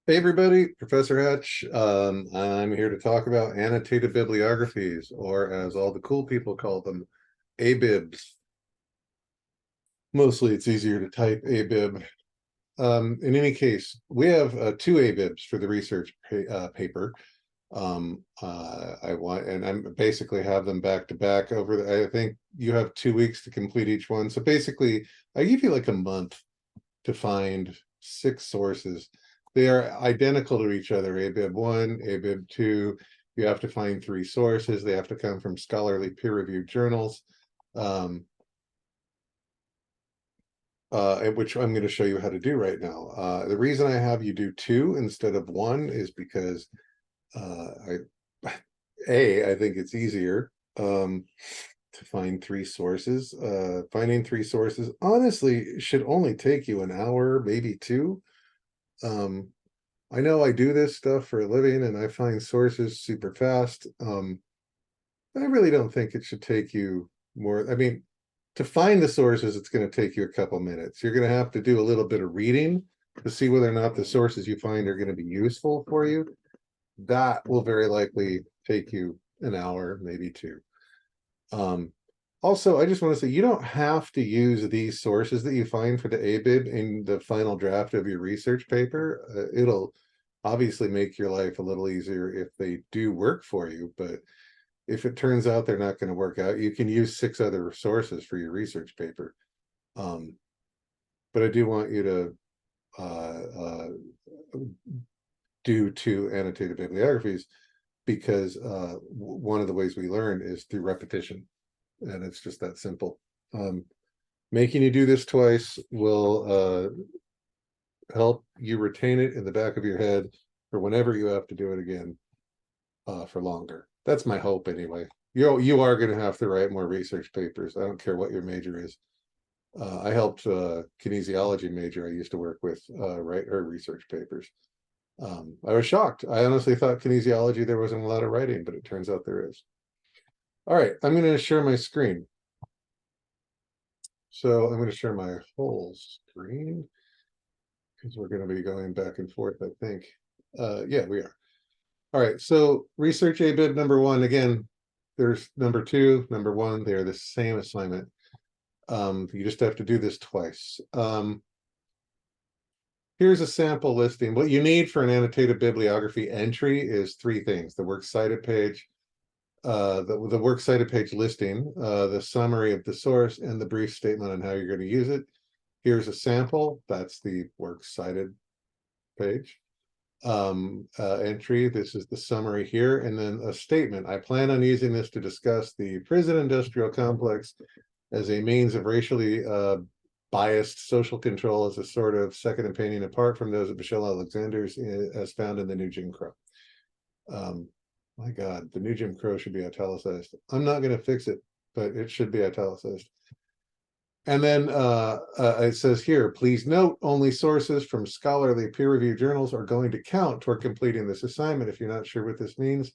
Hey everybody, Professor Hatch. I'm here to talk about annotated bibliographies, or as all the cool people call them, ABIBs. Mostly it's easier to type ABIB. In any case, we have two ABIBs for the research paper. I'm basically have them back to back I think you have 2 weeks to complete each one. So basically, I give you like a month to find 6 sources. They are identical to each other, ABIB 1, ABIB 2. You have to find 3 sources. They have to come from scholarly peer-reviewed journals, which I'm going to show you how to do right now. The reason I have you do 2 instead of 1 is because I think it's easier to find 3 sources. Finding 3 sources honestly should only take you an hour, maybe 2. I know I do this stuff for a living and I find sources super fast. I really don't think it should take you more. I mean, to find the sources, it's going to take you a couple minutes. You're going to have to do a little bit of reading to see whether or not the sources you find are going to be useful for you. That will very likely take you an hour, maybe 2. Um, Also, I just want to say you don't have to use these sources that you find for the ABIB in the final draft of your research paper. It'll obviously make your life a little easier if they do work for you, but if it turns out they're not going to work out, you can use 6 other sources for your research paper. Um, but I do want you to do 2 annotated bibliographies because one of the ways we learn is through repetition, and it's just that simple. Making you do this twice will help you retain it in the back of your head for whenever you have to do it again for longer. That's my hope anyway. You are going to have to write more research papers. I don't care what your major is. I helped a kinesiology major I used to work with write her research papers. I was shocked. I honestly thought kinesiology there wasn't a lot of writing, but it turns out there is. All right, I'm going to share my screen. So I'm going to share my whole screen because we're going to be going back and forth, I think. Yeah, we are. All right, so research ABIB number 1. Again, there's number 2, number 1. They're the same assignment. You just have to do this twice. Here's a sample listing. What you need for an annotated bibliography entry is 3 things: the works cited page, the works cited page listing, the summary of the source, and the brief statement on how you're going to use it. Here's a sample. That's the works cited page entry. This is the summary here, and then a statement. I plan on using this to discuss the prison industrial complex as a means of racially biased social control as a sort of second opinion apart from those of Michelle Alexander's as found in the new Jim Crow. My God, the new Jim Crow should be italicized. I'm not going to fix it, but it should be italicized. And then it says here, please note, only sources from scholarly peer-reviewed journals are going to count toward completing this assignment. If you're not sure what this means,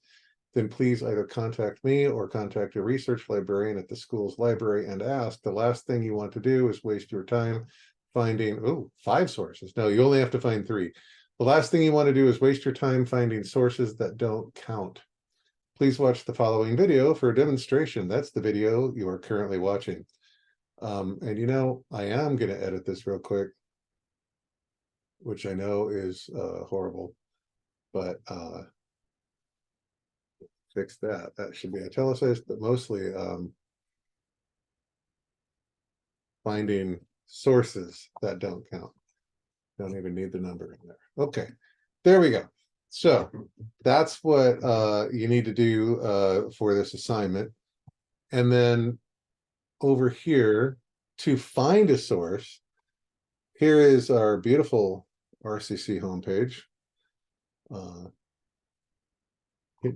then please either contact me or contact a research librarian at the school's library and ask. The last thing you want to do is waste your time finding 5 sources. No, you only have to find 3. The last thing you want to do is waste your time finding sources that don't count. Please watch the following video for a demonstration. That's the video you are currently watching. And you know, I am going to edit this real quick, which I know is horrible, but fix that. That should be italicized, but mostly finding sources that don't count. Don't even need the number in there. Okay, there we go. So that's what you need to do for this assignment. And then over here, to find a source, here is our beautiful RCC homepage.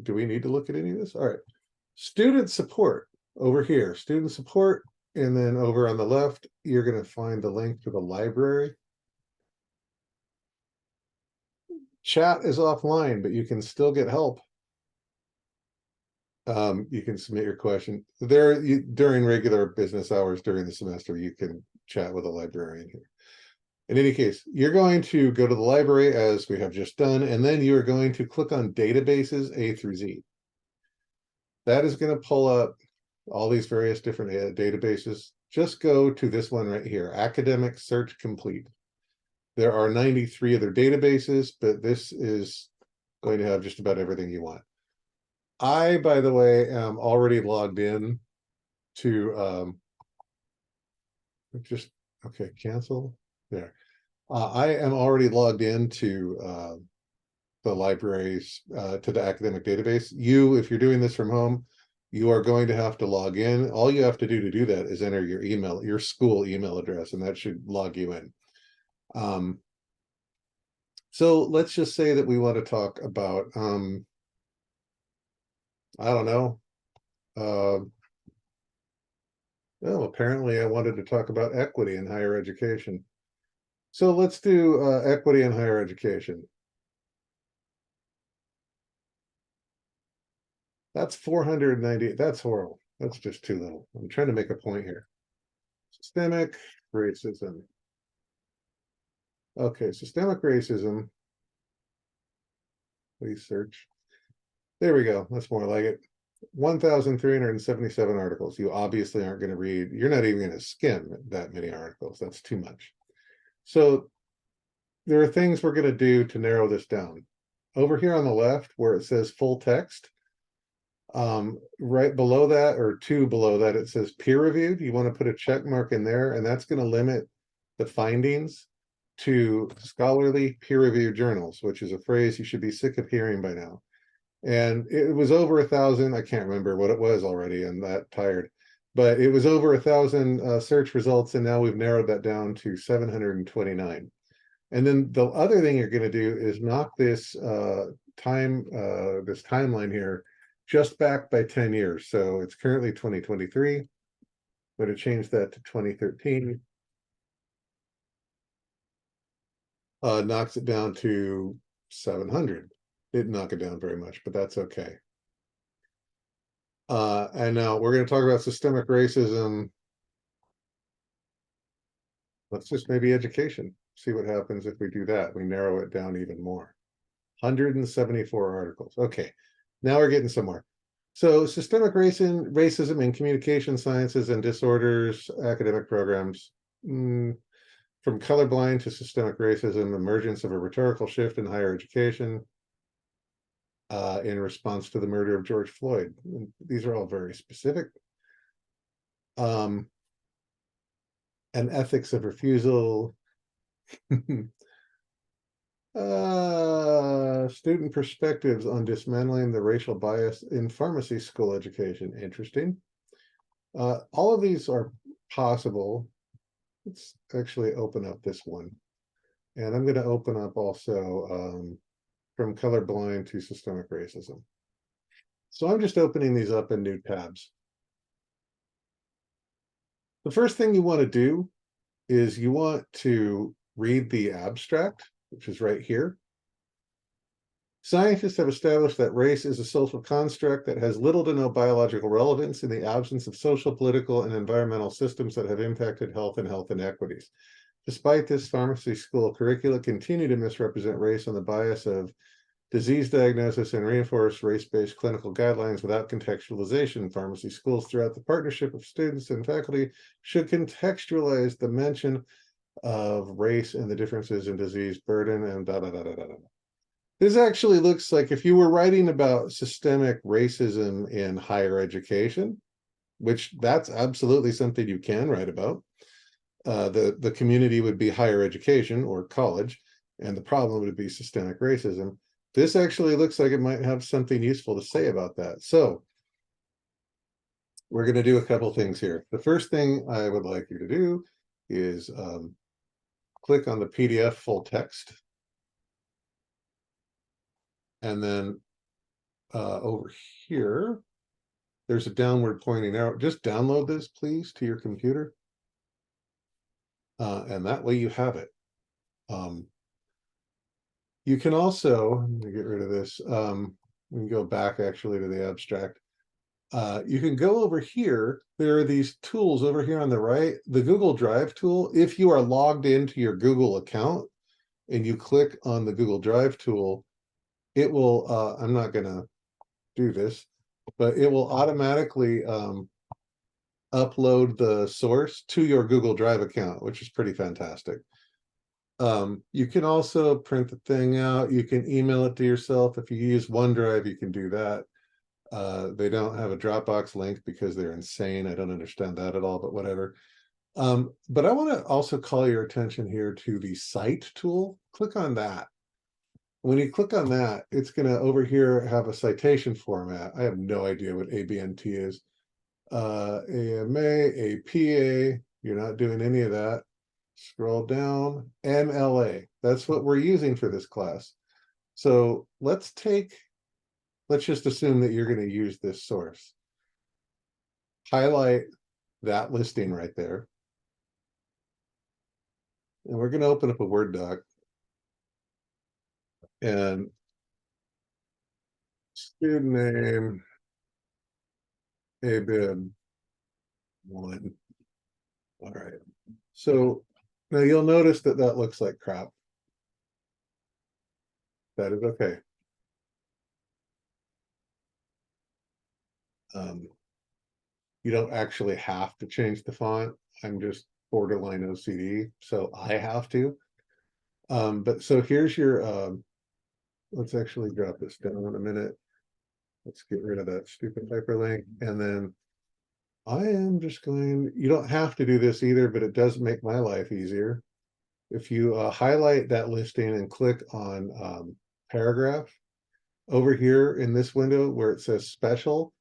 Do we need to look at any of this? All right. Student support over here, student support. And then over on the left, you're going to find the link to the library. Chat is offline, but you can still get help. You can submit your question there during regular business hours during the semester. You can chat with a librarian here. In any case, you're going to go to the library as we have just done, and then you're going to click on databases A through Z. That is going to pull up all these various different databases. Just go to this one right here, Academic Search Complete. There are 93 other databases, but this is going to have just about everything you want. I, by the way, am already logged in to okay, cancel there. I am already logged into the libraries to the academic database. If you're doing this from home, you are going to have to log in. All you have to do that is enter your email, your school email address, and that should log you in. So let's just say that we want to talk about, I don't know. Well, apparently I wanted to talk about equity in higher education. So let's do equity in higher education. That's 490. That's horrible. That's just too little. I'm trying to make a point here. Systemic racism. Okay, systemic racism. Please search. There we go. That's more like it. 1,377 articles. You obviously aren't going to read. You're not even going to skim that many articles. That's too much. So there are things we're going to do to narrow this down. Over here on the left, where it says full text, right below that, or two below that, it says peer reviewed. You want to put a check mark in there, and that's going to limit the findings to scholarly peer-reviewed journals, which is a phrase you should be sick of hearing by now. And it was over 1,000. I can't remember what it was already. I'm that tired, but it was over 1,000 search results, and now we've narrowed that down to 729. And then the other thing you're going to do is knock this timeline here just back by 10 years. So it's currently 2023. I'm going to change that to 2013. Knocks it down to 700. Didn't knock it down very much, but that's okay. And now we're going to talk about systemic racism. Let's just maybe education. See what happens if we do that. We narrow it down even more. 174 articles. Okay, now we're getting somewhere. So systemic racism in communication sciences and disorders, academic programs. From colorblind to systemic racism, emergence of a rhetorical shift in higher education in response to the murder of George Floyd. And these are all very specific. And ethics of refusal. Student perspectives on dismantling the racial bias in pharmacy school education. Interesting. All of these are possible. Let's actually open up this one. And I'm going to open up also from colorblind to systemic racism. So I'm just opening these up in new tabs. The first thing you want to do is you want to read the abstract, which is right here. Scientists have established that race is a social construct that has little to no biological relevance in the absence of social, political, and environmental systems that have impacted health and health inequities. Despite this, pharmacy school curricula continue to misrepresent race on the bias of disease diagnosis and reinforce race-based clinical guidelines without contextualization. Pharmacy schools throughout the partnership of students and faculty should contextualize the mention of race and the differences in disease burden and This actually looks like if you were writing about systemic racism in higher education, which that's absolutely something you can write about. The community would be higher education or college, and the problem would be systemic racism. This actually looks like it might have something useful to say about that. So we're going to do a couple things here. The first thing I would like you to do is click on the PDF full text. And then over here, there's a downward pointing arrow. Just download this, please, to your computer. And that way you have it. You can also, let me get rid of this. We can go back actually to the abstract. You can go over here. There are these tools over here on the right, the Google Drive tool. If you are logged into your Google account and you click on the Google Drive tool, it will, I'm not going to do this, but it will automatically upload the source to your Google Drive account, which is pretty fantastic. You can also print the thing out. You can email it to yourself. If you use OneDrive, you can do that. They don't have a Dropbox link because they're insane. I don't understand that at all, but whatever. But I want to also call your attention here to the Cite tool. Click on that. When you click on that, it's going to over here have a citation format. I have no idea what ABNT is. AMA, APA, you're not doing any of that. Scroll down, MLA. That's what we're using for this class. So let's just assume that you're going to use this source. Highlight that listing right there. And we're going to open up a Word doc. And student name, ABIB 1. All right. So now you'll notice that that looks like crap. That is okay. You don't actually have to change the font. I'm just borderline OCD, so I have to. But so here's your, let's actually drop this down in a minute. Let's get rid of that stupid hyperlink. And then I am just going, you don't have to do this either, but it does make my life easier. If you highlight that listing and click on paragraph over here in this window where it says special,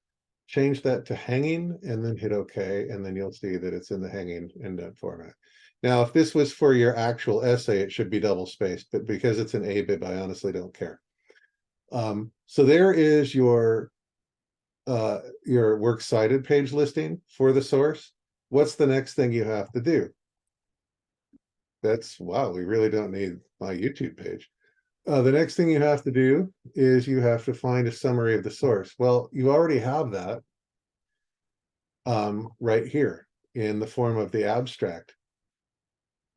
change that to hanging and then hit OK, and then you'll see that it's in the hanging indent format. Now, if this was for your actual essay, it should be double spaced, but because it's an ABIB, I honestly don't care. So there is your works cited page listing for the source. What's the next thing you have to do? That's, wow, we really don't need my YouTube page. The next thing you have to do is you have to find a summary of the source. Well, you already have that right here in the form of the abstract.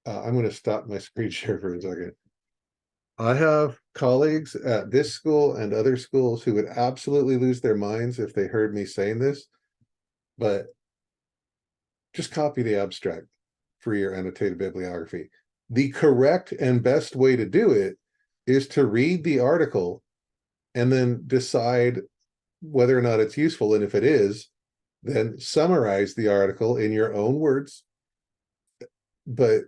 I'm going to stop my screen share for a second. I have colleagues at this school and other schools who would absolutely lose their minds if they heard me saying this, but just copy the abstract for your annotated bibliography. The correct and best way to do it is to read the article and then decide whether or not it's useful. And if it is, then summarize the article in your own words. But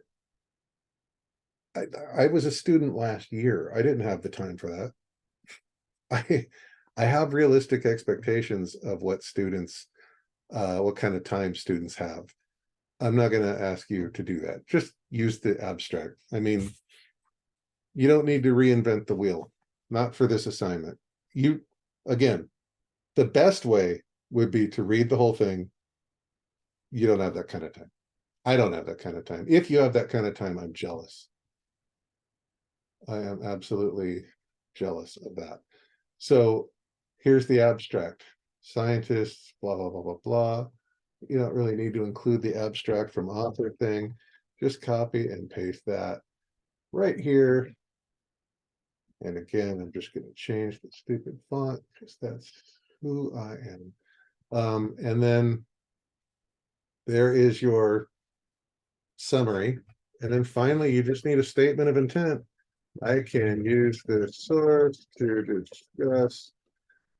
I was a student last year. I didn't have the time for that. I have realistic expectations of what students, what kind of time students have. I'm not going to ask you to do that. Just use the abstract. I mean, you don't need to reinvent the wheel, not for this assignment. Again, the best way would be to read the whole thing. You don't have that kind of time. I don't have that kind of time. If you have that kind of time, I'm jealous. I am absolutely jealous of that. So here's the abstract. Scientists, blah, blah, blah, blah, blah. You don't really need to include the abstract from author thing. Just copy and paste that right here. And again, I'm just going to change the stupid font because that's who I am. And then there is your summary. And then finally, you just need a statement of intent. I can use this source to discuss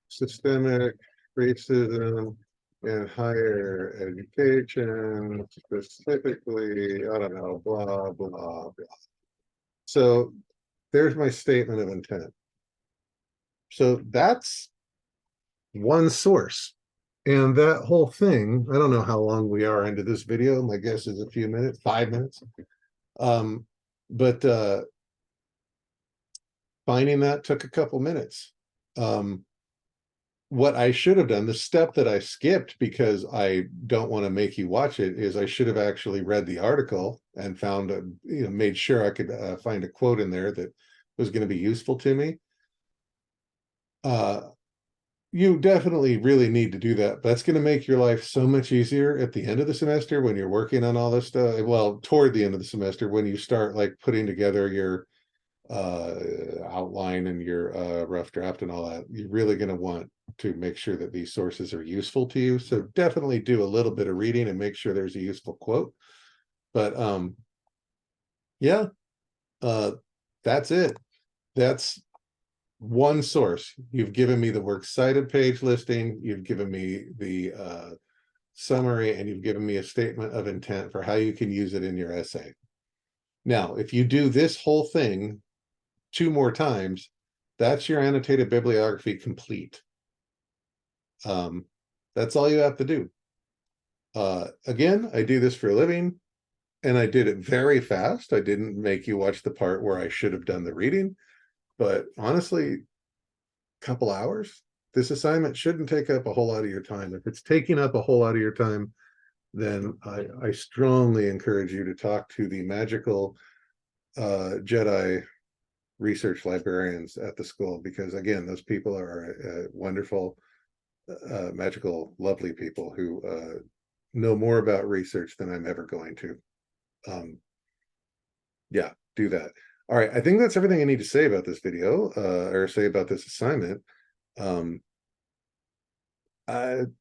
systemic racism in higher education, specifically, I don't know, blah, blah, blah. So there's my statement of intent. So that's one source. And that whole thing, I don't know how long we are into this video. My guess is a few minutes, 5 minutes. But finding that took a couple minutes. What I should have done, the step that I skipped because I don't want to make you watch it, is I should have actually read the article and found, made sure I could find a quote in there that was going to be useful to me. You definitely really need to do that. That's going to make your life so much easier at the end of the semester when you're working on all this stuff. Well, toward the end of the semester, when you start like putting together your outline and your rough draft and all that, you're really going to want to make sure that these sources are useful to you. So definitely do a little bit of reading and make sure there's a useful quote. But yeah, uh, that's it. That's one source. You've given me the works cited page listing, you've given me the summary, and you've given me a statement of intent for how you can use it in your essay. Now, if you do this whole thing 2 more times, that's your annotated bibliography complete. That's all you have to do. Again, I do this for a living, and I did it very fast. I didn't make you watch the part where I should have done the reading, but honestly, couple hours. This assignment shouldn't take up a whole lot of your time. If it's taking up a whole lot of your time, then I strongly encourage you to talk to the magical Jedi research librarians at the school, because again, those people are wonderful, magical, lovely people who know more about research than I'm ever going to. Yeah, do that. All right, I think that's everything I need to say about this video, or say about this assignment. The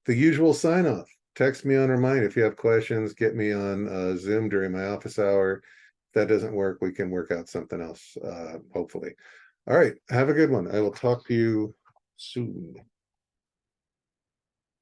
usual sign off. Text me on Remind if you have questions. Get me on Zoom during my office hour. If that doesn't work, we can work out something else, hopefully. All right, have a good one. I will talk to you soon.